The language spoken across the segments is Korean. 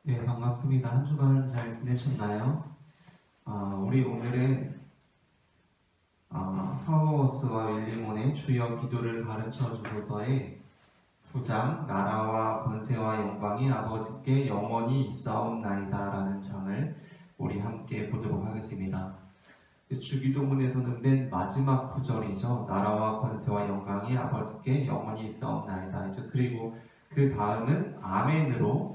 네, 반갑습니다. 한 주간 잘 지내셨나요? 우리 오늘은 하워워스와 윌리몬의 주여 기도를 가르쳐 주소서의 9장 나라와 권세와 영광이 아버지께 영원히 있사옵나이다 라는 장을 우리 함께 보도록 하겠습니다. 주기도문에서는 맨 마지막 구절이죠. 나라와 권세와 영광이 아버지께 영원히 있사옵나이다. 그리고 그 다음은 아멘으로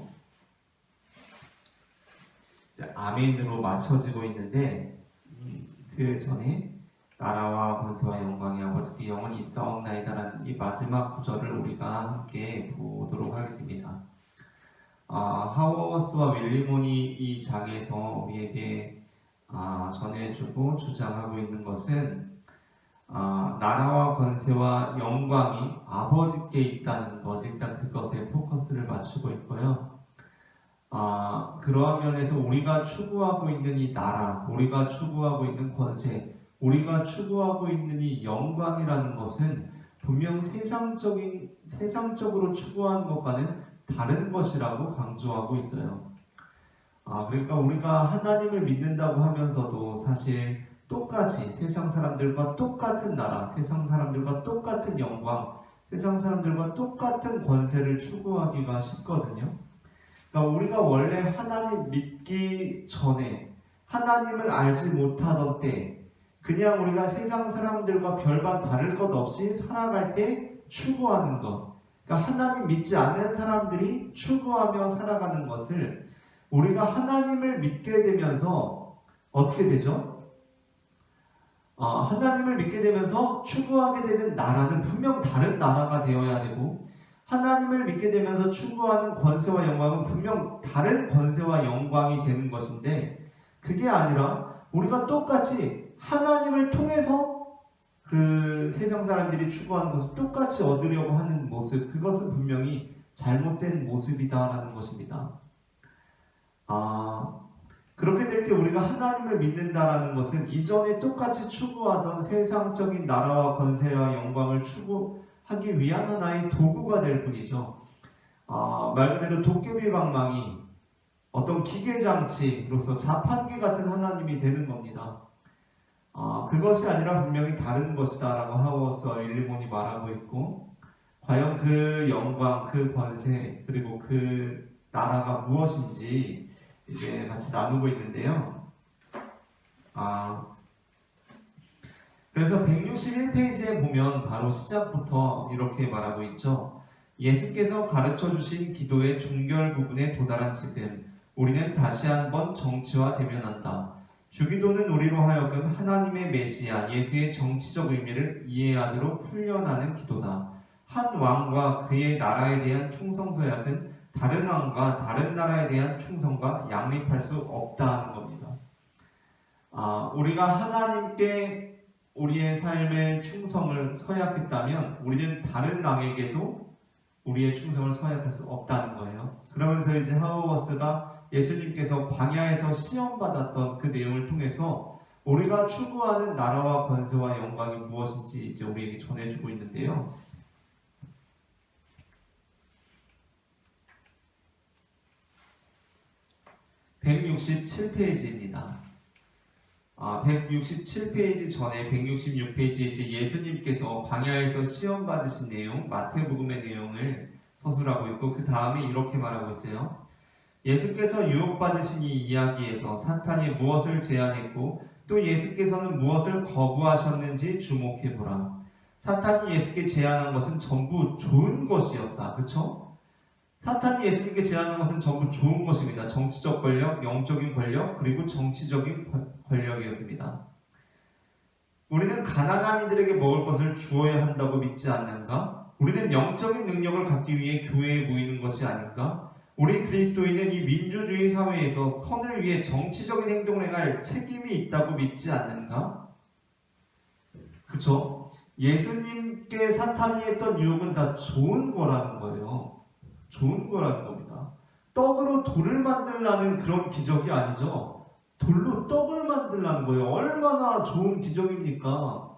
맞춰지고 있는데 그 전에 나라와 권세와 영광이 아버지께 영원히 있사옵나이다라는 이 마지막 구절을 우리가 함께 보도록 하겠습니다. 하워워스와 윌리몬이 이 장에서 우리에게 전해주고 주장하고 있는 것은 나라와 권세와 영광이 아버지께 있다는 것, 일단 그것에 포커스를 맞추고 있고요. 그러한 면에서 우리가 추구하고 있는 이 나라, 우리가 추구하고 있는 권세, 우리가 추구하고 있는 이 영광이라는 것은 분명 세상적으로 추구하는 것과는 다른 것이라고 강조하고 있어요. 그러니까 우리가 하나님을 믿는다고 하면서도 사실 똑같이 세상 사람들과 똑같은 나라, 세상 사람들과 똑같은 영광, 세상 사람들과 똑같은 권세를 추구하기가 쉽거든요. 그러니까 우리가 원래 하나님 믿기 전에 하나님을 알지 못하던 때 그냥 우리가 세상 사람들과 별반 다를 것 없이 살아갈 때 추구하는 것, 그러니까 하나님 믿지 않는 사람들이 추구하며 살아가는 것을 우리가 하나님을 믿게 되면서 어떻게 되죠? 하나님을 믿게 되면서 추구하게 되는 나라는 분명 다른 나라가 되어야 되고, 하나님을 믿게 되면서 추구하는 권세와 영광은 분명 다른 권세와 영광이 되는 것인데, 그게 아니라 우리가 똑같이 하나님을 통해서 그 세상 사람들이 추구하는 것을 똑같이 얻으려고 하는 모습, 그것은 분명히 잘못된 모습이다라는 것입니다. 그렇게 될 때 우리가 하나님을 믿는다라는 것은 이전에 똑같이 추구하던 세상적인 나라와 권세와 영광을 추구하기 위한 하나의 도구가 될 뿐이죠. 말 그대로 도깨비방망이, 어떤 기계장치로서 자판기 같은 하나님이 되는 겁니다. 그것이 아니라 분명히 다른 것이다라고 하워스와 윌리몬이 말하고 있고, 과연 그 영광, 그 권세, 그리고 그 나라가 무엇인지 이제 같이 나누고 있는데요. 그래서 161페이지에 보면 바로 시작부터 이렇게 말하고 있죠. 예수께서 가르쳐 주신 기도의 종결 부분에 도달한 지금 우리는 다시 한번 정치화 대면한다. 주기도는 우리로 하여금 하나님의 메시아 예수의 정치적 의미를 이해하도록 훈련하는 기도다. 한 왕과 그의 나라에 대한 충성서약은 다른 왕과 다른 나라에 대한 충성과 양립할 수 없다는 겁니다. 우리가 하나님께 우리의 삶의 충성을 서약했다면 우리는 다른 왕에게도 우리의 충성을 서약할 수 없다는 거예요. 그러면서 이제 하워워스가 예수님께서 광야에서 시험받았던 그 내용을 통해서 우리가 추구하는 나라와 권세와 영광이 무엇인지 이제 우리에게 전해주고 있는데요. 167페이지입니다. 167페이지 전에 166페이지에 이제 예수님께서 광야에서 시험 받으신 내용, 마태복음의 내용을 서술하고 있고, 그 다음에 이렇게 말하고 있어요. 예수께서 유혹받으신 이 이야기에서 사탄이 무엇을 제안했고 또 예수께서는 무엇을 거부하셨는지 주목해보라. 사탄이 예수께 제안한 것은 전부 좋은 것이었다. 그쵸? 사탄이 예수님께 제안한 것은 전부 좋은 것입니다. 정치적 권력, 영적인 권력, 그리고 정치적인 권력이었습니다. 우리는 가난한 이들에게 먹을 것을 주어야 한다고 믿지 않는가? 우리는 영적인 능력을 갖기 위해 교회에 모이는 것이 아닌가? 우리 그리스도인은 이 민주주의 사회에서 선을 위해 정치적인 행동을 행할 책임이 있다고 믿지 않는가? 그쵸? 예수님께 사탄이 했던 유혹은 다 좋은 거라는 거예요. 좋은 거라는 겁니다. 떡으로 돌을 만들라는 그런 기적이 아니죠. 돌로 떡을 만들라는 거예요. 얼마나 좋은 기적입니까?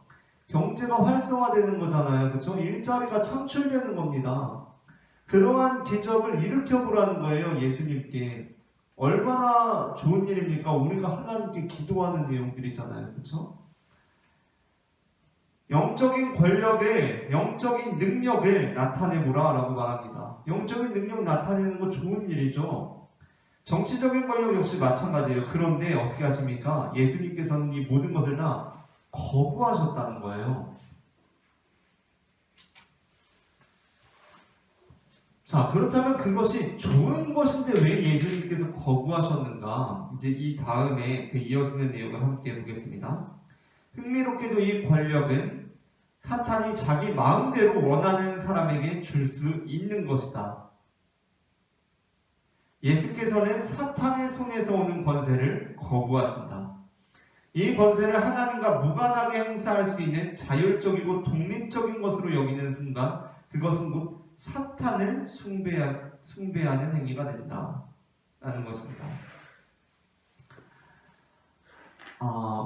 경제가 활성화되는 거잖아요. 그쵸? 일자리가 창출되는 겁니다. 그러한 기적을 일으켜보라는 거예요. 예수님께. 얼마나 좋은 일입니까? 우리가 하나님께 기도하는 내용들이잖아요. 그렇죠? 영적인 권력을, 영적인 능력을 나타내보라 라고 말합니다. 영적인 능력 나타내는 거 좋은 일이죠. 정치적인 권력 역시 마찬가지예요. 그런데 어떻게 하십니까? 예수님께서는 이 모든 것을 다 거부하셨다는 거예요. 자, 그렇다면 그것이 좋은 것인데 왜 예수님께서 거부하셨는가? 이제 이 다음에 그 이어지는 내용을 함께 보겠습니다. 흥미롭게도 이 권력은 사탄이 자기 마음대로 원하는 사람에게 줄 수 있는 것이다. 예수께서는 사탄의 손에서 오는 권세를 거부하신다. 이 권세를 하나님과 무관하게 행사할 수 있는 자율적이고 독립적인 것으로 여기는 순간 그것은 곧 사탄을 숭배하는 행위가 된다 라는 것입니다.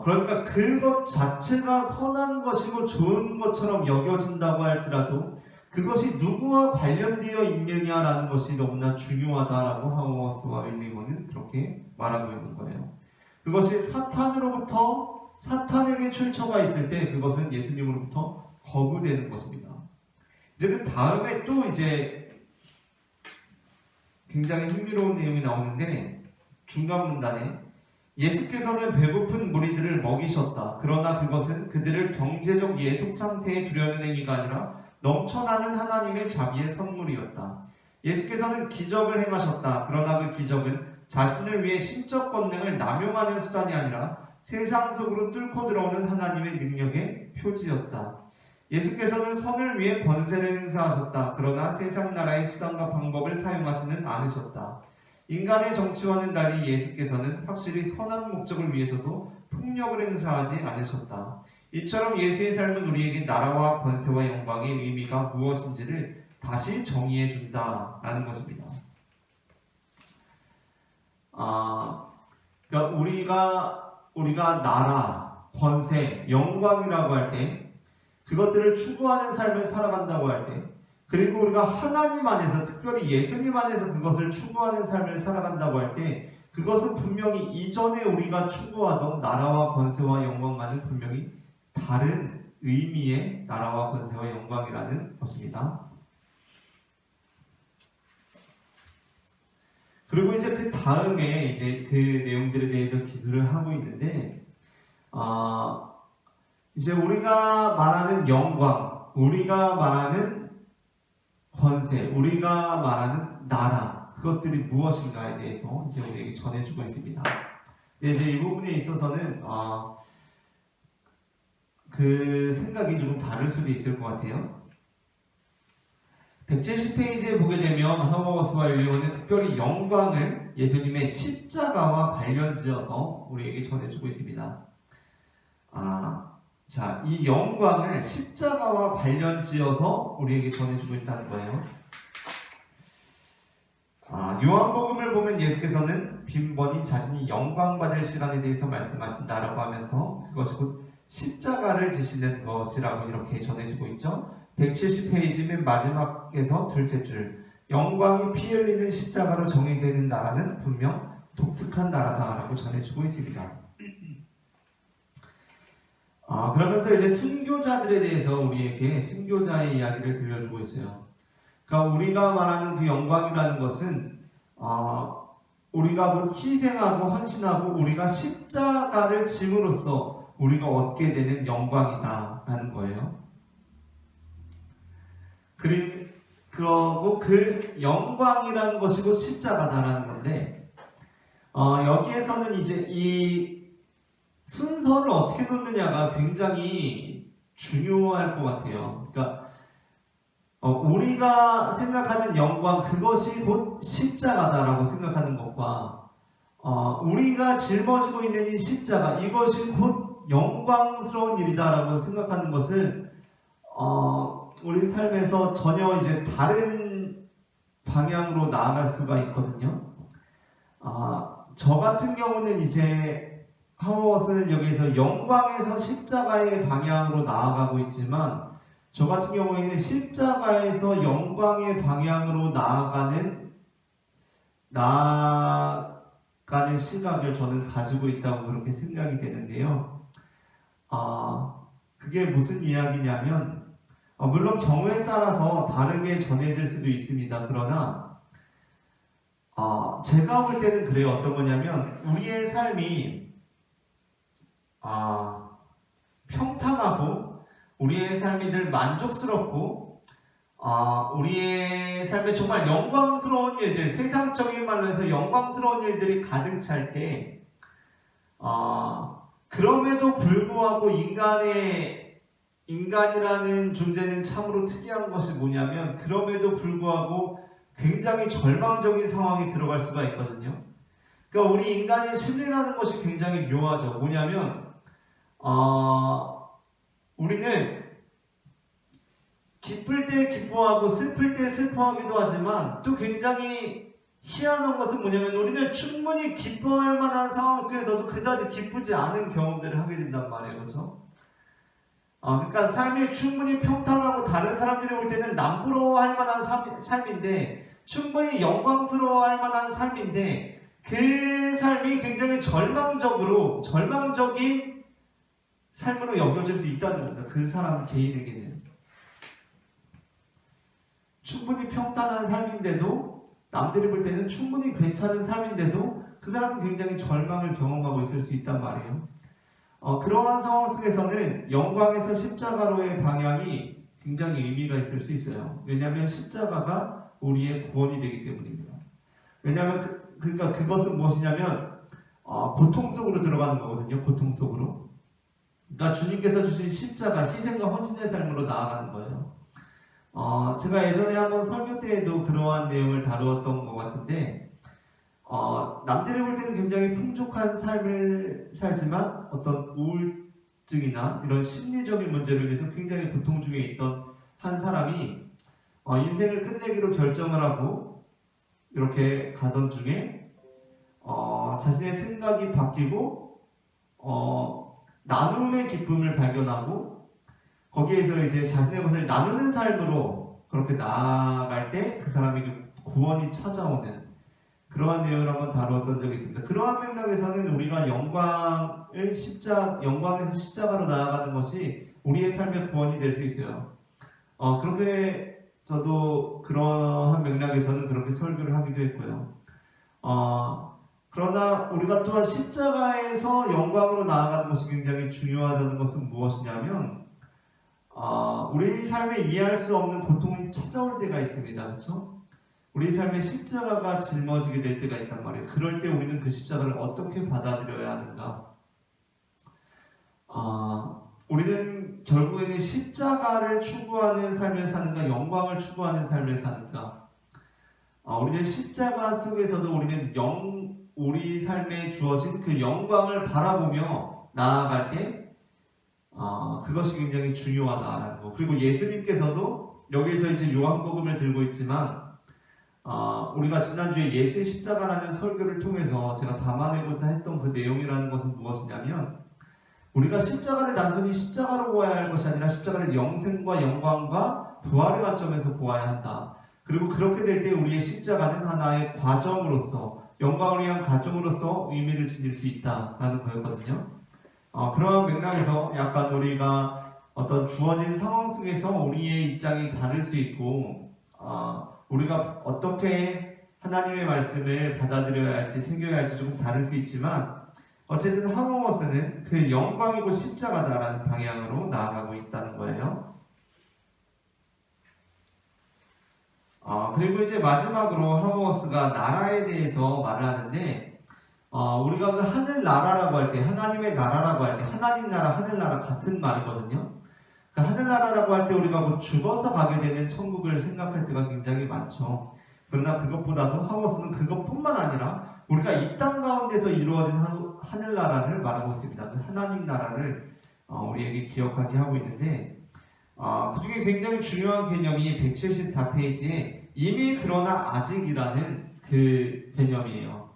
그러니까 그것 자체가 선한 것이고 좋은 것처럼 여겨진다고 할지라도 그것이 누구와 관련되어 있느냐라는 것이 너무나 중요하다라고 하워스와 윌리먼은 그렇게 말하고 있는 거예요. 그것이 사탄으로부터 사탄에게 출처가 있을 때 그것은 예수님으로부터 거부되는 것입니다. 이제 그 다음에 또 이제 굉장히 흥미로운 내용이 나오는데 중간 문단에 예수께서는 배고픈 무리들을 먹이셨다. 그러나 그것은 그들을 경제적 예속 상태에 두려는 행위가 아니라 넘쳐나는 하나님의 자비의 선물이었다. 예수께서는 기적을 행하셨다. 그러나 그 기적은 자신을 위해 신적 권능을 남용하는 수단이 아니라 세상 속으로 뚫고 들어오는 하나님의 능력의 표지였다. 예수께서는 선을 위해 권세를 행사하셨다. 그러나 세상 나라의 수단과 방법을 사용하지는 않으셨다. 인간의 정치와는 달리 예수께서는 확실히 선한 목적을 위해서도 폭력을 행사하지 않으셨다. 이처럼 예수의 삶은 우리에게 나라와 권세와 영광의 의미가 무엇인지를 다시 정의해 준다라는 것입니다. 그러니까 우리가 나라, 권세, 영광이라고 할 때 그것들을 추구하는 삶을 살아간다고 할 때 그리고 우리가 하나님 안에서 특별히 예수님 안에서 그것을 추구하는 삶을 살아간다고 할 때 그것은 분명히 이전에 우리가 추구하던 나라와 권세와 영광과는 분명히 다른 의미의 나라와 권세와 영광이라는 것입니다. 그리고 이제 그 다음에 이제 그 내용들에 대해서 기술을 하고 있는데 이제 우리가 말하는 영광, 우리가 말하는 권세, 우리가 말하는 나라, 그것들이 무엇인가에 대해서 이제 우리에게 전해주고 있습니다. 이제 이 부분에 있어서는 그 생각이 좀 다를 수도 있을 것 같아요. 170페이지에 보게 되면 하버워스와 윌리먼은 특별히 영광을 예수님의 십자가와 관련지어서 우리에게 전해주고 있습니다. 자, 이 영광을 십자가와 관련지어서 우리에게 전해주고 있다는 거예요. 요한복음을 보면 예수께서는 빈번히 자신이 영광받을 시간에 대해서 말씀하신다라고 하면서 그것이 곧 십자가를 지시는 것이라고 이렇게 전해주고 있죠. 170페이지 맨 마지막에서 둘째 줄 영광이 피 흘리는 십자가로 정의되는 나라는 분명 독특한 나라다라고 전해주고 있습니다. 그러면서 이제 순교자들에 대해서 우리에게 순교자의 이야기를 들려주고 있어요. 그러니까 우리가 말하는 그 영광이라는 것은 우리가 곧 희생하고 헌신하고 우리가 십자가를 짐으로써 우리가 얻게 되는 영광이다라는 거예요. 그리고 그 영광이라는 것이 곧 십자가다라는 건데 여기에서는 이제 이 순서를 어떻게 놓느냐가 굉장히 중요할 것 같아요. 그러니까 우리가 생각하는 영광 그것이 곧 십자가다라고 생각하는 것과 우리가 짊어지고 있는 이 십자가 이것이 곧 영광스러운 일이다라고 생각하는 것은 우리 삶에서 전혀 이제 다른 방향으로 나아갈 수가 있거든요. 저 같은 경우는 이제 하워스는 여기서 영광에서 십자가의 방향으로 나아가고 있지만 저 같은 경우에는 십자가에서 영광의 방향으로 나아가는 가는 시각을 저는 가지고 있다고 그렇게 생각이 되는데요. 그게 무슨 이야기냐면 물론 경우에 따라서 다르게 전해질 수도 있습니다. 그러나 제가 볼 때는 그래요. 어떤 거냐면 우리의 삶이 평탄하고 우리의 삶이 늘 만족스럽고 우리의 삶에 정말 영광스러운 일들, 세상적인 말로 해서 영광스러운 일들이 가득 찰 때 그럼에도 불구하고 인간이라는 존재는 참으로 특이한 것이 뭐냐면 그럼에도 불구하고 굉장히 절망적인 상황에 들어갈 수가 있거든요. 그러니까 우리 인간의 심리라는 것이 굉장히 묘하죠. 뭐냐면 우리는 기쁠 때 기뻐하고 슬플 때 슬퍼하기도 하지만 또 굉장히 희한한 것은 뭐냐면 우리는 충분히 기뻐할 만한 상황 속에서도 그다지 기쁘지 않은 경험들을 하게 된단 말이에요. 그렇죠? 그러니까 삶이 충분히 평탄하고 다른 사람들이 볼 때는 남부러워할 만한 삶인데 충분히 영광스러워할 만한 삶인데 그 삶이 굉장히 절망적인 삶으로 여겨질 수 있다는 겁니다. 그 사람 개인에게는 충분히 평탄한 삶인데도 남들이 볼 때는 충분히 괜찮은 삶인데도 그 사람은 굉장히 절망을 경험하고 있을 수 있단 말이에요. 그러한 상황 속에서는 영광에서 십자가로의 방향이 굉장히 의미가 있을 수 있어요. 왜냐하면 십자가가 우리의 구원이 되기 때문입니다. 왜냐하면 그러니까 그것은 무엇이냐면 고통 속으로 들어가는 거거든요. 고통 속으로. 그러니까 주님께서 주신 십자가, 희생과 헌신의 삶으로 나아가는 거예요. 제가 예전에 한번 설교 때에도 그러한 내용을 다루었던 것 같은데 남들이 볼 때는 굉장히 풍족한 삶을 살지만 어떤 우울증이나 이런 심리적인 문제로 인해서 굉장히 고통 중에 있던 한 사람이 인생을 끝내기로 결정을 하고 이렇게 가던 중에 자신의 생각이 바뀌고 나눔의 기쁨을 발견하고 거기에서 이제 자신의 것을 나누는 삶으로 그렇게 나아갈 때 그 사람에게 구원이 찾아오는 그러한 내용을 한번 다루었던 적이 있습니다. 그러한 맥락에서는 우리가 영광에서 십자가로 나아가는 것이 우리의 삶의 구원이 될 수 있어요. 그렇게 저도 그러한 맥락에서는 그렇게 설교를 하기도 했고요. 그러나 우리가 또한 십자가에서 영광으로 나아가는 것이 굉장히 중요하다는 것은 무엇이냐면 우리 삶에 이해할 수 없는 고통이 찾아올 때가 있습니다. 그렇죠? 우리 삶에 십자가가 짊어지게 될 때가 있단 말이에요. 그럴 때 우리는 그 십자가를 어떻게 받아들여야 하는가? 우리는 결국에는 십자가를 추구하는 삶을 사는가, 영광을 추구하는 삶을 사는가? 우리는 십자가 속에서도 우리는 우리 삶에 주어진 그 영광을 바라보며 나아갈 때 그것이 굉장히 중요하다라는 거. 그리고 예수님께서도 여기에서 이제 요한복음을 들고 있지만 우리가 지난주에 예수의 십자가라는 설교를 통해서 제가 담아내고자 했던 그 내용이라는 것은 무엇이냐면 우리가 십자가를 단순히 십자가로 보아야 할 것이 아니라 십자가를 영생과 영광과 부활의 관점에서 보아야 한다. 그리고 그렇게 될 때 우리의 십자가는 하나의 과정으로서 영광을 위한 과정으로서 의미를 지닐 수 있다라는 거였거든요. 그러한 맥락에서 약간 우리가 어떤 주어진 상황 속에서 우리의 입장이 다를 수 있고 우리가 어떻게 하나님의 말씀을 받아들여야 할지 새겨야 할지 조금 다를 수 있지만 어쨌든 하모머스는 그 영광이고 십자가다라는 방향으로 나아가고 있다는 거예요. 그리고 이제 마지막으로 하모머스가 나라에 대해서 말을 하는데 우리가 그 하늘나라라고 할 때 하나님의 나라라고 할 때 하나님 나라 하늘나라 같은 말이거든요. 그 하늘나라라고 할 때 우리가 뭐 죽어서 가게 되는 천국을 생각할 때가 굉장히 많죠. 그러나 그것보다도 하모스는 그것뿐만 아니라 우리가 이 땅 가운데서 이루어진 하늘나라를 말하고 있습니다. 그 하나님 나라를 우리에게 기억하게 하고 있는데 그 중에 굉장히 중요한 개념이 174페이지에 이미 그러나 아직이라는 그 개념이에요.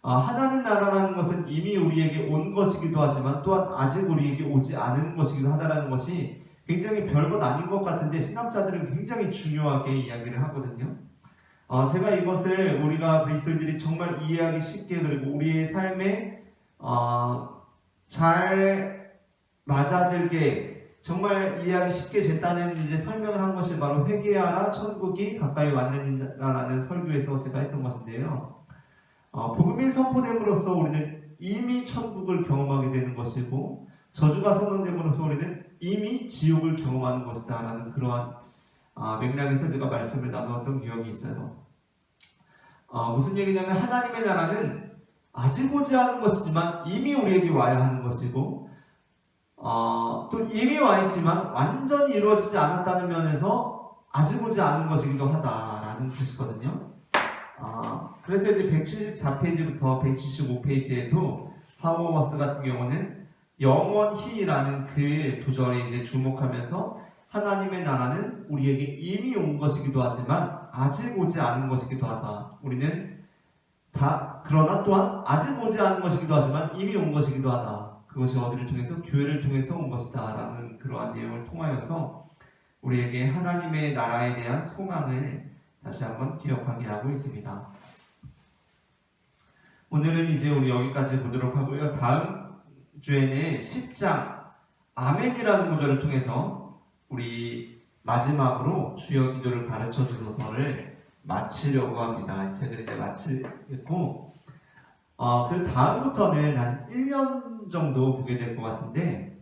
하나님 나라라는 것은 이미 우리에게 온 것이기도 하지만 또한 아직 우리에게 오지 않은 것이기도 하다라는 것이 굉장히 별것 아닌 것 같은데 신학자들은 굉장히 중요하게 이야기를 하거든요. 제가 이것을 우리가 그리스도인들이 정말 이해하기 쉽게 그리고 우리의 삶에 잘 맞아들게 정말 이해하기 쉽게 제단은 이제 설명을 한 것이 바로 회개하라 천국이 가까이 왔느니라라는 설교에서 제가 했던 것인데요. 복음이 선포됨으로써 우리는 이미 천국을 경험하게 되는 것이고 저주가 선언됨으로써 우리는 이미 지옥을 경험하는 것이다 라는 그러한 맥락에서 제가 말씀을 나누었던 기억이 있어요. 무슨 얘기냐면 하나님의 나라는 아직 오지 않은 것이지만 이미 우리에게 와야 하는 것이고 또 이미 와 있지만 완전히 이루어지지 않았다는 면에서 아직 오지 않은 것이기도 하다라는 뜻이거든요. 그래서 이제 174페이지부터 175페이지에도 하워워스 같은 경우는 영원히라는 그 구절에 이제 주목하면서 하나님의 나라는 우리에게 이미 온 것이기도 하지만 아직 오지 않은 것이기도 하다. 우리는 그러나 또한 아직 오지 않은 것이기도 하지만 이미 온 것이기도 하다. 그것이 어디를 통해서? 교회를 통해서 온 것이다 라는 그러한 내용을 통하여서 우리에게 하나님의 나라에 대한 소망을 다시 한번 기억하게 하고 있습니다. 오늘은 이제 우리 여기까지 보도록 하고요. 다음 주에는 10장 아멘이라는 구절을 통해서 우리 마지막으로 주여 기도를 가르쳐 주소서를 마치려고 합니다. 이 책을 이제 마치겠고 그 다음부터는 한 1년 정도 보게 될 것 같은데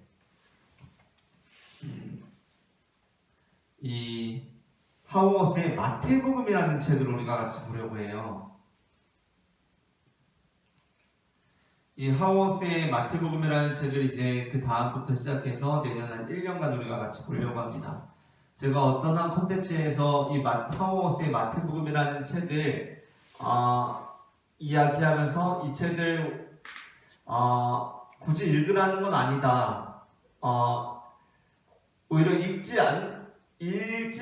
이 하워스의 마태복음이라는 책을 우리가 같이 보려고 해요. 이 하워스의 마태복음이라는 책을 이제 그 다음부터 시작해서 내년 한 1년간 우리가 같이 보려고 합니다. 제가 어떤 한 콘텐츠에서 이 하워스의 마태복음이라는 책을 이야기하면서 이 책을 굳이 읽으라는 건 아니다. 오히려 읽지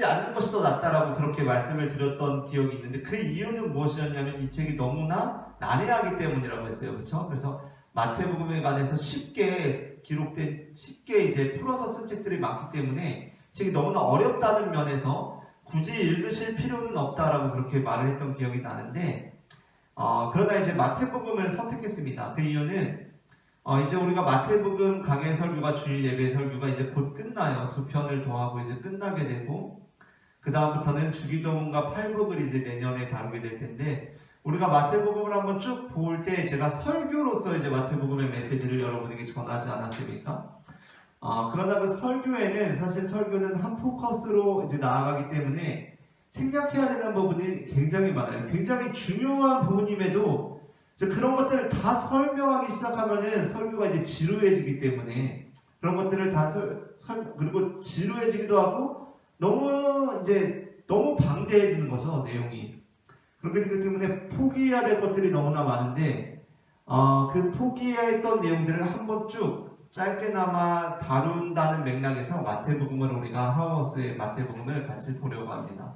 않는 것이 더 낫다라고 그렇게 말씀을 드렸던 기억이 있는데 그 이유는 무엇이었냐면 이 책이 너무나 난해하기 때문이라고 했어요. 그렇죠? 그래서 마태복음에 관해서 쉽게 이제 풀어서 쓴 책들이 많기 때문에 책이 너무나 어렵다는 면에서 굳이 읽으실 필요는 없다라고 그렇게 말을 했던 기억이 나는데 그러다 이제 마태복음을 선택했습니다. 그 이유는 이제 우리가 마태복음 강해 설교가 주일 예배 설교가 이제 곧 끝나요. 2편을 더하고 이제 끝나게 되고 그 다음부터는 주기도문과 팔복을 이제 내년에 다루게 될 텐데 우리가 마태복음을 한번 쭉 볼 때 제가 설교로서 이제 마태복음의 메시지를 여러분에게 전하지 않았습니까? 그러나 그 설교에는 사실 설교는 한 포커스로 이제 나아가기 때문에 생략해야 되는 부분이 굉장히 많아요. 굉장히 중요한 부분임에도 이제 그런 것들을 다 설명하기 시작하면은 설교가 이제 지루해지기 때문에 그런 것들을 다 그리고 지루해지기도 하고 너무 방대해지는 거죠, 내용이. 그렇기 때문에 포기해야 될 것들이 너무나 많은데 그 포기했던 내용들을 한번 쭉 짧게나마 다룬다는 맥락에서 마태복음을 우리가 하워스의 마태복음을 같이 보려고 합니다.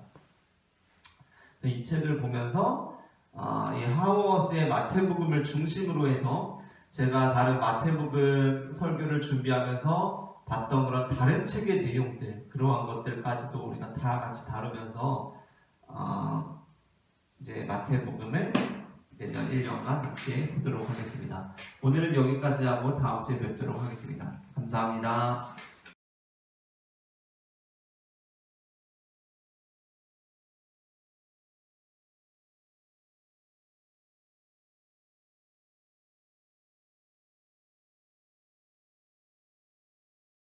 이 책을 보면서 이 하워스의 마태복음을 중심으로 해서 제가 다른 마태복음 설교를 준비하면서 봤던 그런 다른 책의 내용들 그러한 것들까지도 우리가 다 같이 다루면서 이제 마태복음을 내년 1년간 함께 보도록 하겠습니다. 오늘은 여기까지 하고 다음 주에 뵙도록 하겠습니다. 감사합니다.